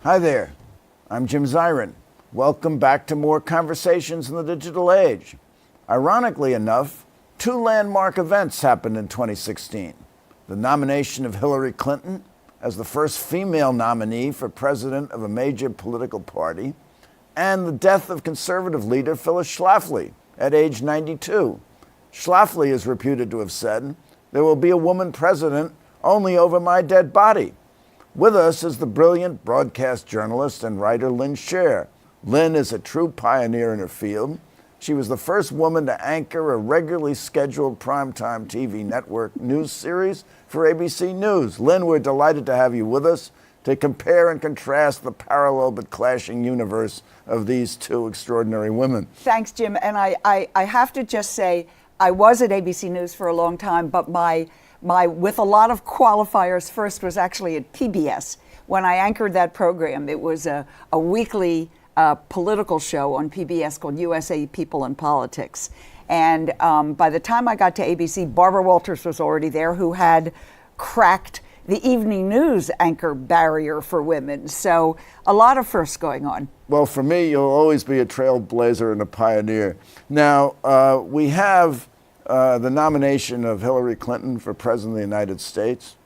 Hi there, I'm Jim Zirin. Welcome back to more Conversations in the Digital Age. Ironically enough, two landmark events happened in 2016. The nomination of Hillary Clinton as the first female nominee for president of a major political party, and the death of conservative leader Phyllis Schlafly at age 92. Schlafly is reputed to have said, "There will be a woman president only over my dead body." With us is the brilliant broadcast journalist and writer Lynn Sherr. Lynn is a true pioneer in her field. She was the first woman to anchor a regularly scheduled primetime TV network news series for ABC News. Lynn, we're delighted to have you with us to compare and contrast the parallel but clashing universe of these two extraordinary women. Thanks, Jim. And I have to just say, I was at ABC News for a long time, but my with a lot of qualifiers, first was actually at PBS. When I anchored that program, it was a weekly political show on PBS called USA People and Politics. And by the time I got to ABC, Barbara Walters was already there, who had cracked the evening news anchor barrier for women. So a lot of firsts going on. Well, for me, you'll always be a trailblazer and a pioneer. Now, we have the nomination of Hillary Clinton for President of the United States,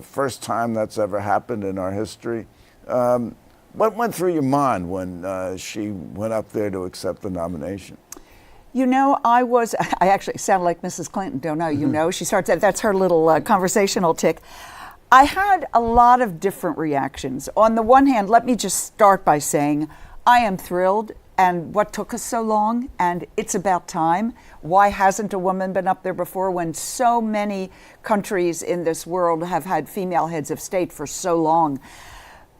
first time that's ever happened in our history. What went through your mind when she went up there to accept the nomination? You know, I actually sound like Mrs. Clinton, don't know, you know, she starts, that's her little conversational tick. I had a lot of different reactions. On the one hand, let me just start by saying I am thrilled. And what took us so long, and it's about time. Why hasn't a woman been up there before when so many countries in this world have had female heads of state for so long?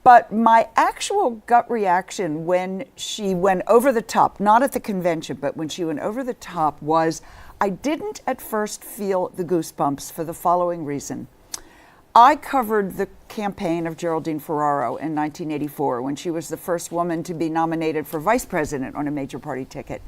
But my actual gut reaction when she went over the top, not at the convention, but when she went over the top, was I didn't at first feel the goosebumps for the following reason. I covered the campaign of Geraldine Ferraro in 1984 when she was the first woman to be nominated for vice president on a major party ticket.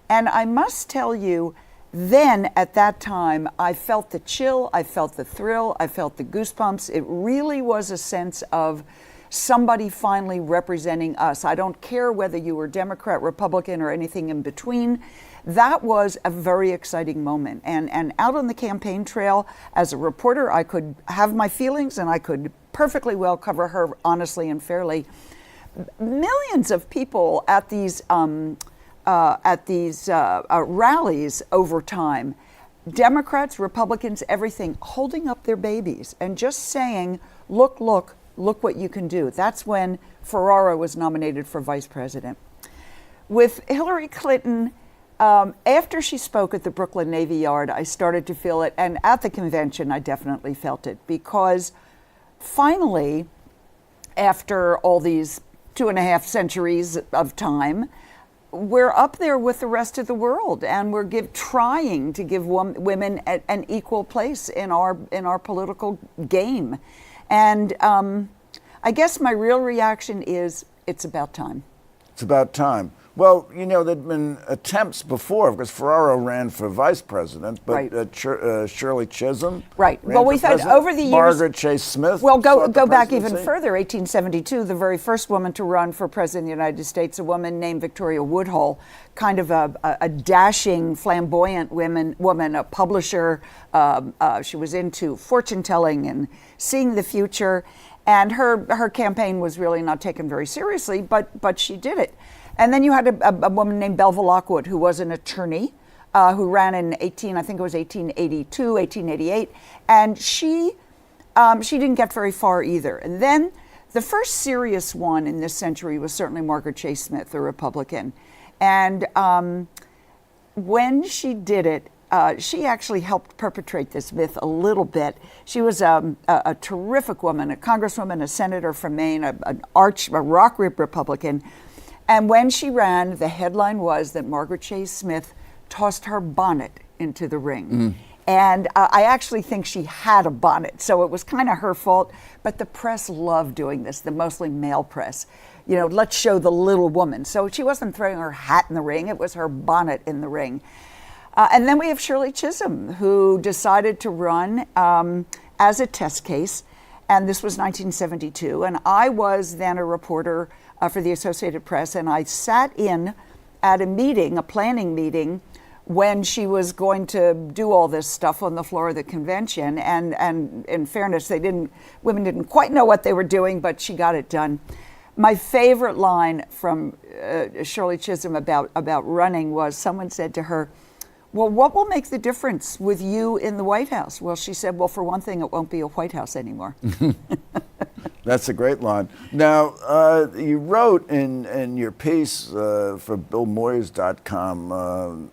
And I must tell you, then at that time, I felt the chill, I felt the thrill, I felt the goosebumps. It really was a sense of somebody finally representing us. I don't care whether you were Democrat, Republican, or anything in between. That was a very exciting moment. And out on the campaign trail, as a reporter, I could have my feelings and I could perfectly well cover her honestly and fairly. Millions of people at these rallies over time, Democrats, Republicans, everything, holding up their babies and just saying, look what you can do. That's when Ferraro was nominated for vice president. With Hillary Clinton, after she spoke at the Brooklyn Navy Yard, I started to feel it, and at the convention, I definitely felt it, because finally, after all these 2.5 centuries of time, we're up there with the rest of the world, and we're trying to give women an equal place in our political game. And I guess my real reaction is, it's about time. It's about time. Well, you know, there'd been attempts before, because Ferraro ran for vice president, but right. Shirley Chisholm right. ran well, for we've had president. over the years. Margaret Chase Smith. Well, go back even further. 1872, the very first woman to run for president of the United States, a woman named Victoria Woodhull, kind of a dashing, flamboyant woman, a publisher. She was into fortune telling and seeing the future, and her campaign was really not taken very seriously, but she did it. And then you had a woman named Belva Lockwood, who was an attorney, who ran in 1882, 1888, and she didn't get very far either. And then the first serious one in this century was certainly Margaret Chase Smith, a Republican. And when she did it, she actually helped perpetrate this myth a little bit. She was a terrific woman, a congresswoman, a senator from Maine, a rock rib Republican. And when she ran, the headline was that Margaret Chase Smith tossed her bonnet into the ring. And I actually think she had a bonnet, so it was kind of her fault. But the press loved doing this, the mostly male press. You know, let's show the little woman. So she wasn't throwing her hat in the ring, it was her bonnet in the ring. And then we have Shirley Chisholm, who decided to run as a test case. And this was 1972. And I was then a reporter for the Associated Press. And I sat in at a meeting, a planning meeting, when she was going to do all this stuff on the floor of the convention. And in fairness, women didn't quite know what they were doing, but she got it done. My favorite line from Shirley Chisholm about running was, someone said to her, well, what will make the difference with you in the White House? Well, she said, well, for one thing, it won't be a White House anymore. That's a great line. Now, you wrote in your piece for BillMoyers.com,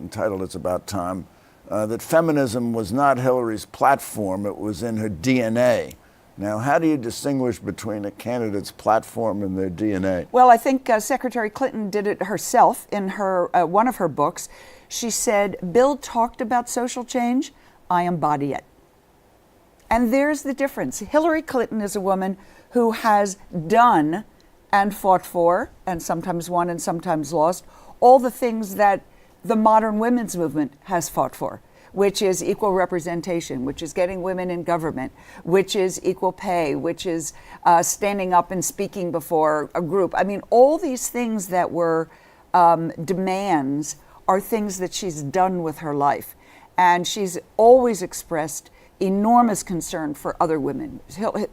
entitled It's About Time, that feminism was not Hillary's platform, it was in her DNA. Now, how do you distinguish between a candidate's platform and their DNA? Well, I think Secretary Clinton did it herself in her one of her books. She said, Bill talked about social change, I embody it. And there's the difference. Hillary Clinton is a woman who has done and fought for, and sometimes won and sometimes lost, all the things that the modern women's movement has fought for, which is equal representation, which is getting women in government, which is equal pay, which is standing up and speaking before a group. I mean, all these things that were demands are things that she's done with her life. And she's always expressed enormous concern for other women.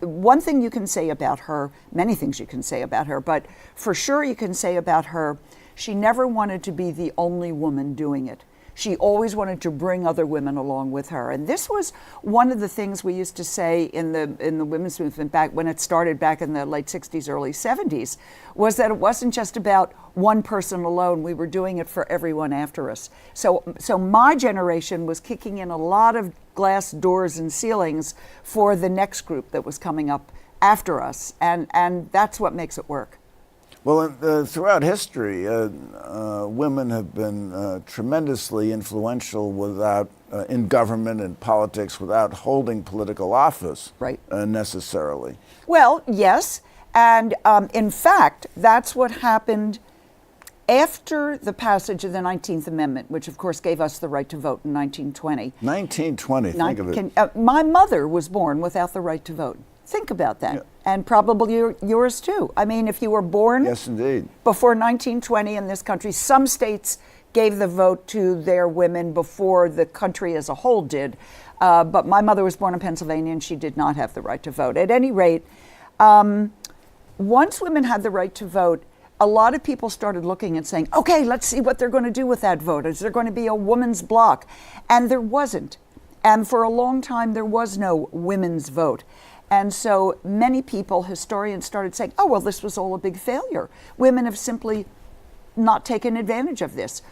One thing you can say about her, many things you can say about her, but for sure you can say about her, she never wanted to be the only woman doing it. She always wanted to bring other women along with her. And this was one of the things we used to say in the women's movement back when it started back in the late 60s, early 70s, was that it wasn't just about one person alone. We were doing it for everyone after us. So my generation was kicking in a lot of glass doors and ceilings for the next group that was coming up after us. And that's what makes it work. Well, throughout history, women have been tremendously influential in government and politics without holding political office, right, necessarily. Well, yes. And in fact, that's what happened after the passage of the 19th Amendment, which of course gave us the right to vote in 1920. 1920, think of it. My mother was born without the right to vote. Think about that. Yeah. And probably yours too. I mean, if you were born yes, indeed, before 1920 in this country, some states gave the vote to their women before the country as a whole did. But my mother was born in Pennsylvania and she did not have the right to vote. At any rate, once women had the right to vote, a lot of people started looking and saying, okay, let's see what they're going to do with that vote. Is there going to be a woman's bloc? And there wasn't. And for a long time, there was no women's vote. And so many people, historians, started saying, oh, well, this was all a big failure. Women have simply not taken advantage of this.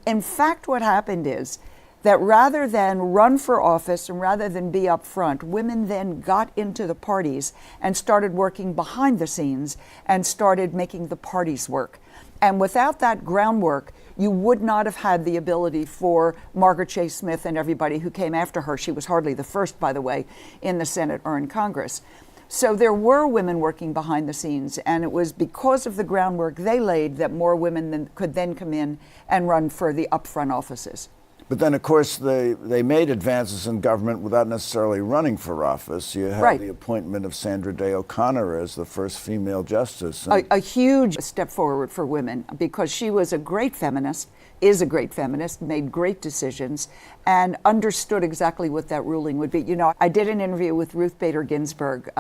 In fact, what happened is that rather than run for office and rather than be up front, women then got into the parties and started working behind the scenes and started making the parties work. And without that groundwork, you would not have had the ability for Margaret Chase Smith and everybody who came after her. She was hardly the first, by the way, in the Senate or in Congress. So there were women working behind the scenes, and it was because of the groundwork they laid that more women could then come in and run for the upfront offices. But then, of course, they made advances in government without necessarily running for office. You had right. the appointment of Sandra Day O'Connor as the first female justice. A huge step forward for women because she was a great feminist, is a great feminist, made great decisions, and understood exactly what that ruling would be. You know, I did an interview with Ruth Bader Ginsburg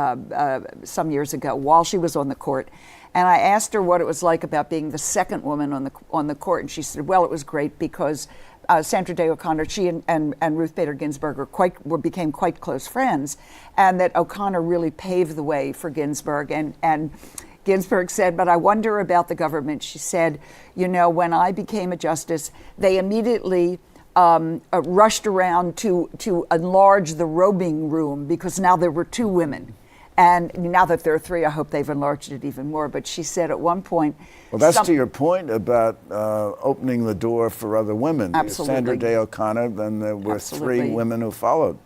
some years ago while she was on the court, and I asked her what it was like about being the second woman on the court, and she said, well, it was great because Sandra Day O'Connor, she and Ruth Bader Ginsburg became quite close friends, and that O'Connor really paved the way for Ginsburg. And Ginsburg said, but I wonder about the government. She said, you know, when I became a justice, they immediately rushed around to enlarge the robing room because now there were 2 women. And now that there are 3, I hope they've enlarged it even more. But she said at one point... Well, that's to your point about opening the door for other women. Absolutely. Sandra Day O'Connor, then there were Absolutely. 3 women who followed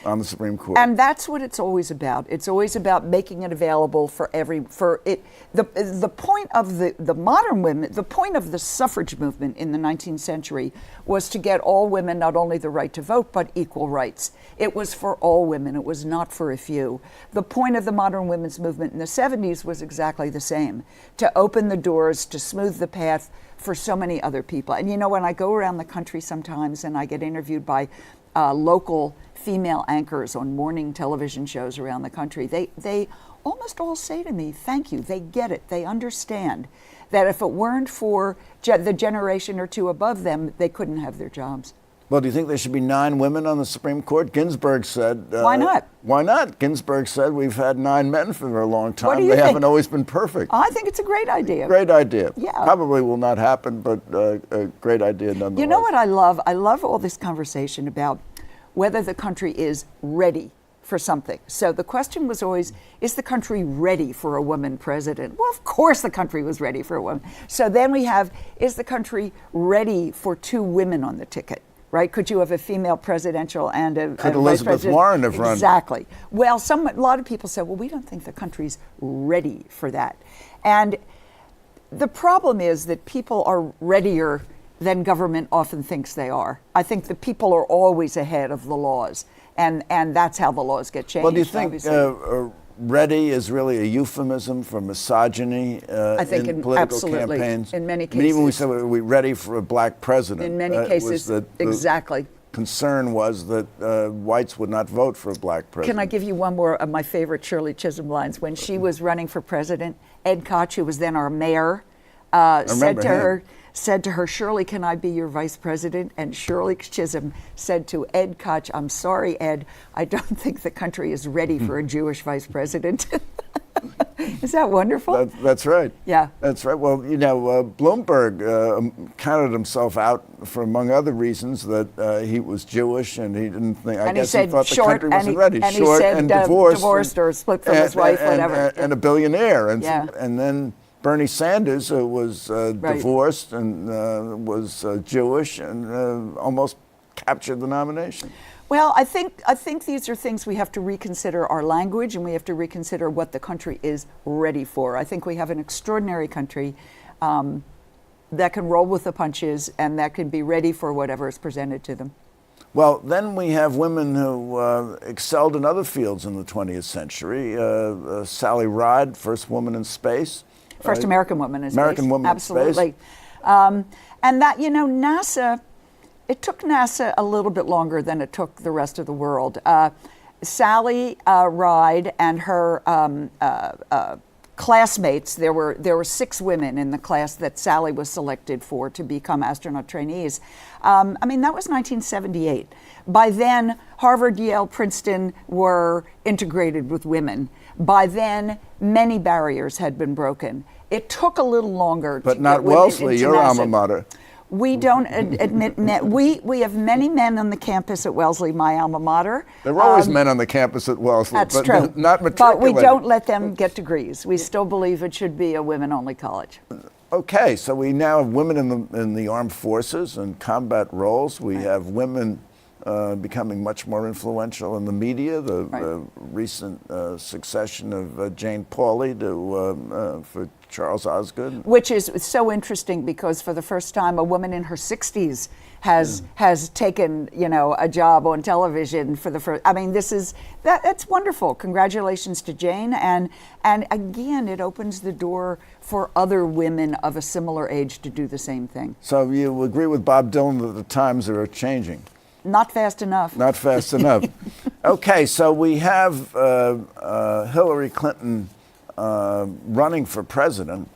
on the Supreme Court. And that's what it's always about. It's always about making it available for the point of the modern women, the point of the suffrage movement in the 19th century was to get all women not only the right to vote, but equal rights. It was for all women. It was not for a few. The point of the modern women's movement in the 70s was exactly the same, to open the doors, to smooth the path for so many other people. And you know, when I go around the country sometimes and I get interviewed by local female anchors on morning television shows around the country, they almost all say to me, thank you. They get it. They understand that if it weren't for the generation or 2 above them, they couldn't have their jobs. Well, do you think there should be 9 women on the Supreme Court? Ginsburg said... why not? Why not? Ginsburg said we've had 9 men for a long time. What do you They think? haven't always been perfect. I think it's a great idea. Great idea. Yeah. Probably will not happen, but a great idea nonetheless. You know what I love? I love all this conversation about whether the country is ready for something. So the question was always, is the country ready for a woman president? Well, of course the country was ready for a woman. So then we have, is the country ready for 2 women on the ticket? Right? Could you have a female presidential and a Could vice Elizabeth president? Warren have run? Exactly. Well, a lot of people said, well, we don't think the country's ready for that. And the problem is that people are readier than government often thinks they are. I think the people are always ahead of the laws, and that's how the laws get changed. Well, do you think ready is really a euphemism for misogyny I think in political absolutely. campaigns? In many I mean, even we cases. said, are we ready for a black president? In many was cases, that exactly. Concern was that whites would not vote for a black president. Can I give you one more of my favorite Shirley Chisholm lines? When she was running for president, Ed Koch, who was then our mayor, said to her, Shirley, can I be your vice president? And Shirley Chisholm said to Ed Koch, I'm sorry, Ed, I don't think the country is ready for a Jewish vice president. Is that wonderful? That's right. Yeah. That's right. Well, you know, Bloomberg counted himself out for, among other reasons, that he was Jewish and he didn't think, I guess he thought the country wasn't ready. And Short he said and divorced or split from his wife, whatever. And a billionaire. And, Yeah. and then Bernie Sanders was divorced and was Jewish and almost captured the nomination. Well, I think these are things we have to reconsider our language, and we have to reconsider what the country is ready for. I think we have an extraordinary country that can roll with the punches and that can be ready for whatever is presented to them. Well, then we have women who excelled in other fields in the 20th century. Sally Ride, first woman in space. First American woman in space. American woman in space. Absolutely. And that, you know, NASA... It took NASA a little bit longer than it took the rest of the world. Sally Ride and her classmates, there were 6 women in the class that Sally was selected for to become astronaut trainees. I mean, that was 1978. By then, Harvard, Yale, Princeton were integrated with women. By then, many barriers had been broken. It took a little longer but to not get women Wellesley, into your NASA. alma mater. We don't admit men. We have many men on the campus at Wellesley, my alma mater. There were always men on the campus at Wellesley, That's but true. not matriculated. But we don't let them get degrees. We still believe it should be a women-only college. Okay, so we now have women in the armed forces and combat roles. We have women becoming much more influential in the media. The recent succession of Jane Pauley for Charles Osgood. Which is so interesting because for the first time, a woman in her 60s has taken, you know, a job on television for the first. I mean, that's wonderful. Congratulations to Jane, and again, it opens the door for other women of a similar age to do the same thing. So you agree with Bob Dylan that the times are changing? Not fast enough. Not fast enough. Okay, so we have Hillary Clinton running for president,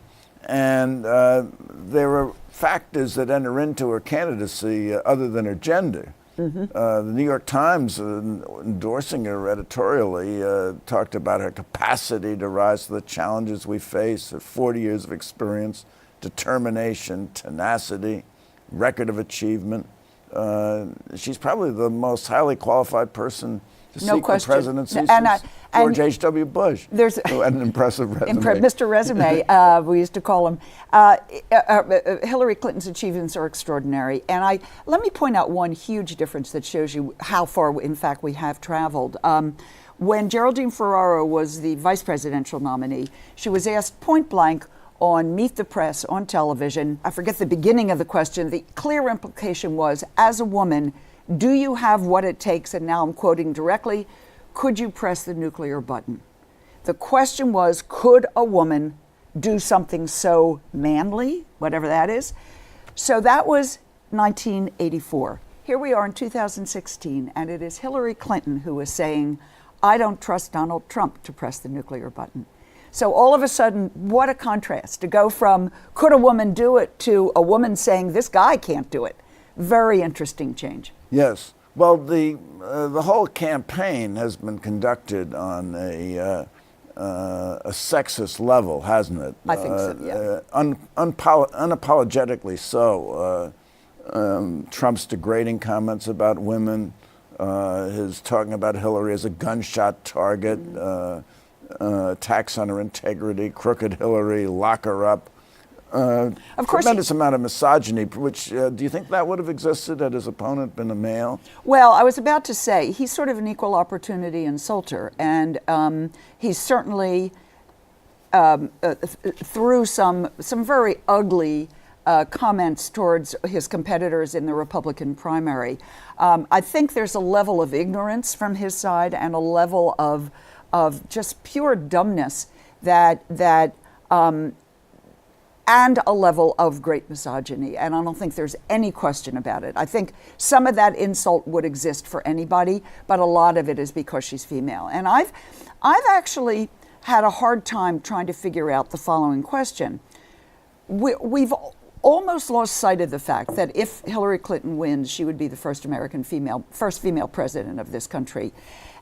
and there are factors that enter into her candidacy other than her gender. Mm-hmm. The New York Times, endorsing her editorially, talked about her capacity to rise to the challenges we face, her 40 years of experience, determination, tenacity, record of achievement, she's probably the most highly qualified person to No seek question. the presidency And since George and H.W. Bush, who had an impressive resume. Mr. Resume, we used to call him. Hillary Clinton's achievements are extraordinary. And let me point out one huge difference that shows you how far, in fact, we have traveled. When Geraldine Ferraro was the vice presidential nominee, she was asked point blank on Meet the Press on television. I forget the beginning of the question. The clear implication was, as a woman, do you have what it takes? And now I'm quoting directly, could you press the nuclear button? The question was, could a woman do something so manly, whatever that is? So that was 1984. Here we are in 2016, and it is Hillary Clinton who is saying, I don't trust Donald Trump to press the nuclear button. So all of a sudden, what a contrast to go from could a woman do it to a woman saying this guy can't do it. Very interesting change. Yes. Well, the whole campaign has been conducted on a sexist level, hasn't it? I think so, yeah. Unapologetically so. Trump's degrading comments about women, his talking about Hillary as a gunshot target, attacks on her integrity, crooked Hillary, lock her up. Of course, tremendous amount of misogyny, which, do you think that would have existed had his opponent been a male? Well, I was about to say, he's sort of an equal opportunity insulter, and he's certainly through some very ugly comments towards his competitors in the Republican primary. I think there's a level of ignorance from his side and a level of just pure dumbness and a level of great misogyny. And I don't think there's any question about it. I think some of that insult would exist for anybody, but a lot of it is because she's female. And I've actually had a hard time trying to figure out the following question. We've almost lost sight of the fact that if Hillary Clinton wins, she would be the first female president of this country.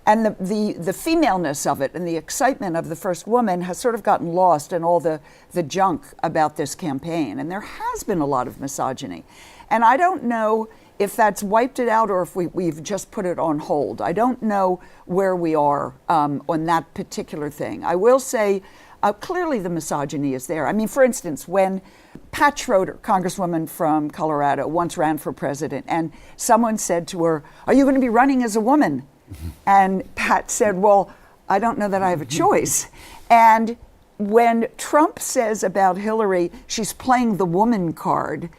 And the femaleness of it and the excitement of the first woman has sort of gotten lost in all the junk about this campaign. And there has been a lot of misogyny. And I don't know if that's wiped it out or if we've just put it on hold. I don't know where we are on that particular thing. I will say clearly the misogyny is there. I mean, for instance, when Pat Schroeder, Congresswoman from Colorado, once ran for president, and someone said to her, "Are you going to be running as a woman?" And Pat said, "Well, I don't know that I have a choice." And when Trump says about Hillary, she's playing the woman card,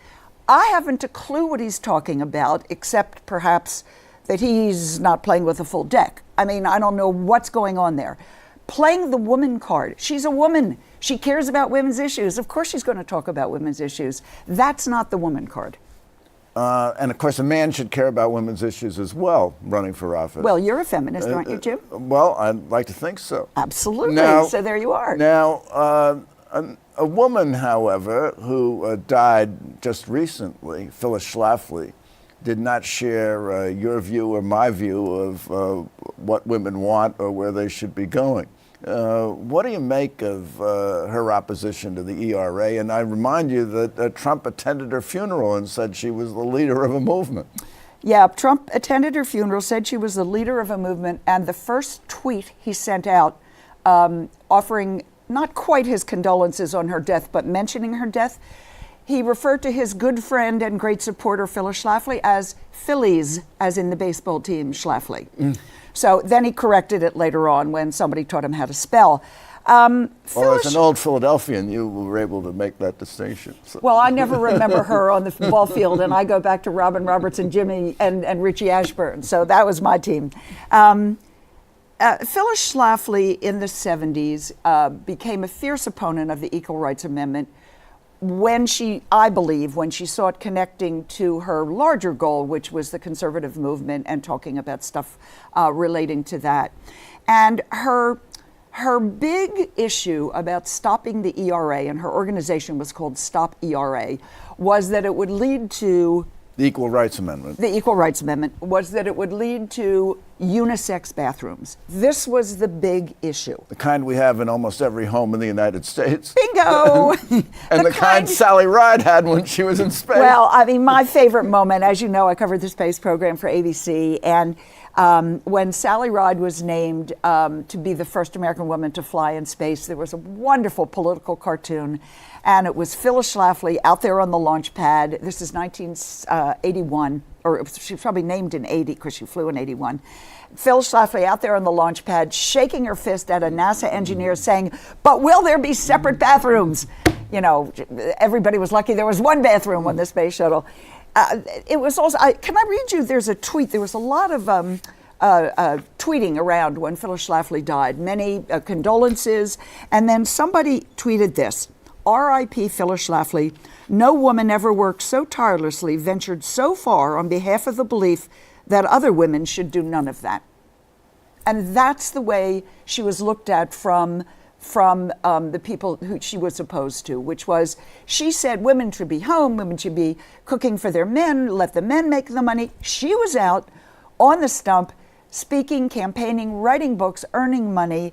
I haven't a clue what he's talking about, except perhaps that he's not playing with a full deck. I mean, I don't know what's going on there. Playing the woman card. She's a woman. She cares about women's issues. Of course she's going to talk about women's issues. That's not the woman card. And of course, a man should care about women's issues as well, running for office. Well, you're a feminist, aren't you, Jim? Well, I'd like to think so. Absolutely. Now, so there you are. Now, a woman, however, who died just recently, Phyllis Schlafly, did not share your view or my view of what women want or where they should be going. What do you make of her opposition to the ERA? And I remind you that Trump attended her funeral and said she was the leader of a movement. Yeah, Trump attended her funeral, said she was the leader of a movement, and the first tweet he sent out offering not quite his condolences on her death, but mentioning her death, he referred to his good friend and great supporter, Phyllis Schlafly, as Phillies, as in the baseball team Schlafly. So then he corrected it later on when somebody taught him how to spell. Well, as an old Philadelphian, you were able to make that distinction. So. Well, I never remember her on the ball field, and I go back to Robin Roberts and Jimmy and Richie Ashburn. So that was my team. Phyllis Schlafly in the 70s became a fierce opponent of the Equal Rights Amendment when I believe, when she saw it connecting to her larger goal, which was the conservative movement and talking about stuff relating to that. And her big issue about stopping the ERA, and her organization was called Stop ERA, was that it would lead to the Equal Rights Amendment. The Equal Rights Amendment was that it would lead to unisex bathrooms. This was the big issue. The kind we have in almost every home in the United States. Bingo! And the kind Sally Ride had when she was in space. Well, I mean, my favorite moment, as you know, I covered the space program for ABC, and when Sally Ride was named to be the first American woman to fly in space, there was a wonderful political cartoon, and it was Phyllis Schlafly out there on the launch pad. This is 1981, or she was probably named in 80 because she flew in 81. Phyllis Schlafly out there on the launch pad, shaking her fist at a NASA engineer saying, "But will there be separate bathrooms?" You know, everybody was lucky there was one bathroom on the space shuttle. It was also, can I read you, there's a tweet, there was a lot of tweeting around when Phyllis Schlafly died, many condolences, and then somebody tweeted this: R.I.P. Phyllis Schlafly, no woman ever worked so tirelessly, ventured so far on behalf of the belief that other women should do none of that. And that's the way she was looked at from the people who she was opposed to, which was, she said women should be home, women should be cooking for their men, let the men make the money. She was out on the stump, speaking, campaigning, writing books, earning money,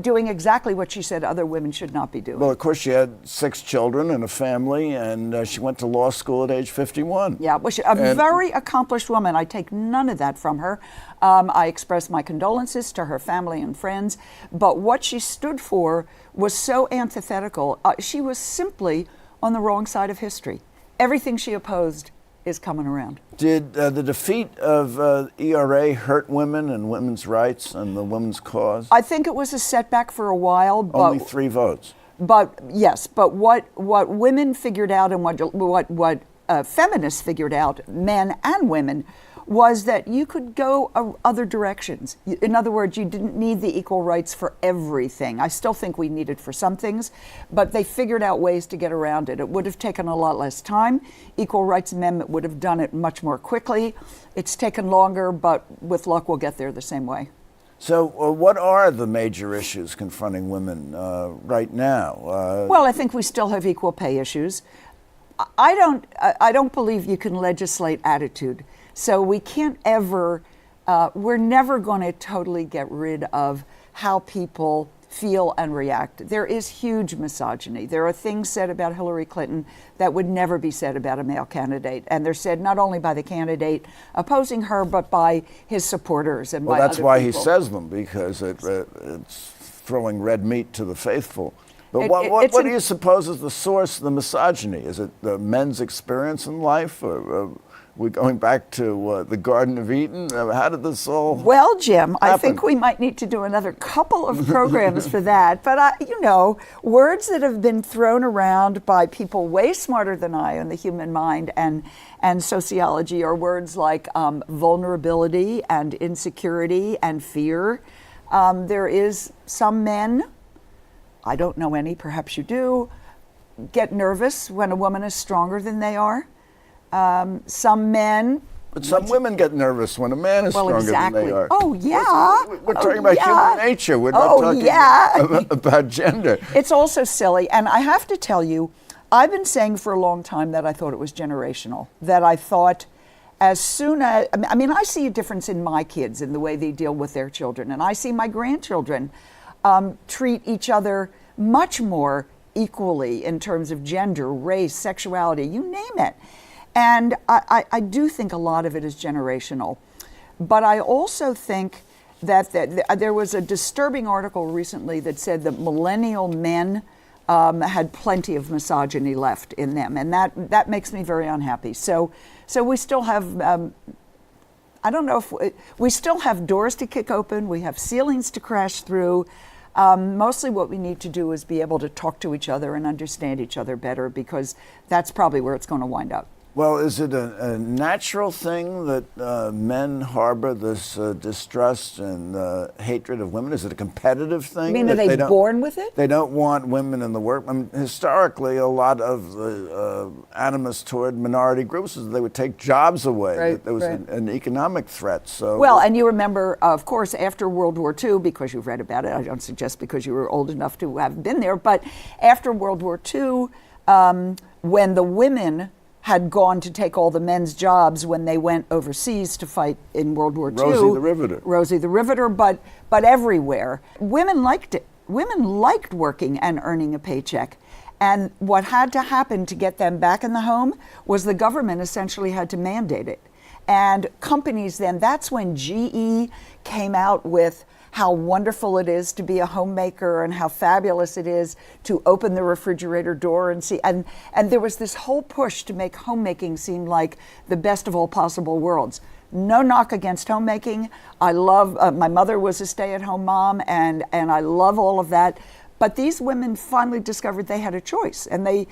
doing exactly what she said other women should not be doing. Well, of course, she had 6 children and a family, and she went to law school at age 51. Yeah, well, a very accomplished woman. I take none of that from her. I express my condolences to her family and friends, but what she stood for was so antithetical. She was simply on the wrong side of history. Everything she opposed is coming around. Did the defeat of ERA hurt women and women's rights and the women's cause? I think it was a setback for a while. But only 3 votes. But yes, but what women figured out and what feminists figured out, men and women, was that you could go other directions. In other words, you didn't need the equal rights for everything. I still think we need it for some things, but they figured out ways to get around it. It would have taken a lot less time. Equal Rights Amendment would have done it much more quickly. It's taken longer, but with luck, we'll get there the same way. So what are the major issues confronting women right now? Well, I think we still have equal pay issues. I don't believe you can legislate attitude. So we can't ever, we're never going to totally get rid of how people feel and react. There is huge misogyny. There are things said about Hillary Clinton that would never be said about a male candidate. And they're said not only by the candidate opposing her, but by his supporters and by other people. Well, that's why he says them, because it's throwing red meat to the faithful. But what do you suppose is the source of the misogyny? Is it the men's experience in life? Or we're going back to the Garden of Eden? How did this all Well, Jim, happen? I think we might need to do another couple of programs for that. But, words that have been thrown around by people way smarter than I on the human mind and sociology are words like vulnerability and insecurity and fear. There is some men, I don't know any, perhaps you do, get nervous when a woman is stronger than they are. Some men... But some women get nervous when a man is stronger than they are. Oh, yeah. We're talking about human nature. We're not talking about gender. It's also silly. And I have to tell you, I've been saying for a long time that I thought it was generational, that I thought as soon as... I see a difference in my kids in the way they deal with their children. And I see my grandchildren treat each other much more equally in terms of gender, race, sexuality, you name it. And I do think a lot of it is generational. But I also think that there was a disturbing article recently that said that millennial men had plenty of misogyny left in them. And that makes me very unhappy. So we still have, I don't know if, we still have doors to kick open. We have ceilings to crash through. Mostly what we need to do is be able to talk to each other and understand each other better, because that's probably where it's going to wind up. Well, is it a natural thing that men harbor this distrust and hatred of women? Is it a competitive thing? You mean, are they born with it? They don't want women in the work. Historically, a lot of the animus toward minority groups is that they would take jobs away. Right, that there was an economic threat. So well, and you remember, of course, after World War II, because you've read about it, I don't suggest because you were old enough to have been there, but after World War II, when the women had gone to take all the men's jobs when they went overseas to fight in World War II. Rosie the Riveter. Rosie the Riveter, but everywhere. Women liked it. Women liked working and earning a paycheck. And what had to happen to get them back in the home was the government essentially had to mandate it. And companies then, that's when GE came out with how wonderful it is to be a homemaker and how fabulous it is to open the refrigerator door and see. And there was this whole push to make homemaking seem like the best of all possible worlds. No knock against homemaking. I love, my mother was a stay-at-home mom, and I love all of that. But these women finally discovered they had a choice, and they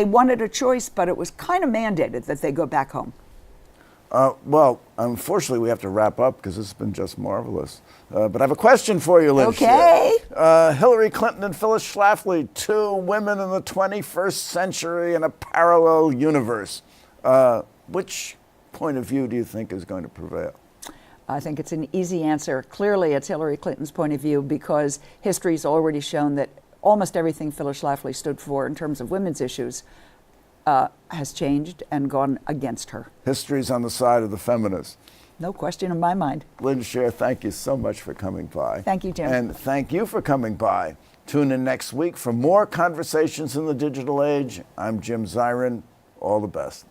wanted a choice, but it was kind of mandated that they go back home. Well, unfortunately, we have to wrap up because this has been just marvelous. But I have a question for you, Lynn Okay. Sherr. Hillary Clinton and Phyllis Schlafly, two women in the 21st century in a parallel universe. Which point of view do you think is going to prevail? I think it's an easy answer. Clearly, it's Hillary Clinton's point of view because history's already shown that almost everything Phyllis Schlafly stood for in terms of women's issues has changed and gone against her. History's on the side of the feminists. No question in my mind. Lynn Sherr, thank you so much for coming by. Thank you, Jim. And thank you for coming by. Tune in next week for more conversations in the digital age. I'm Jim Zirin. All the best.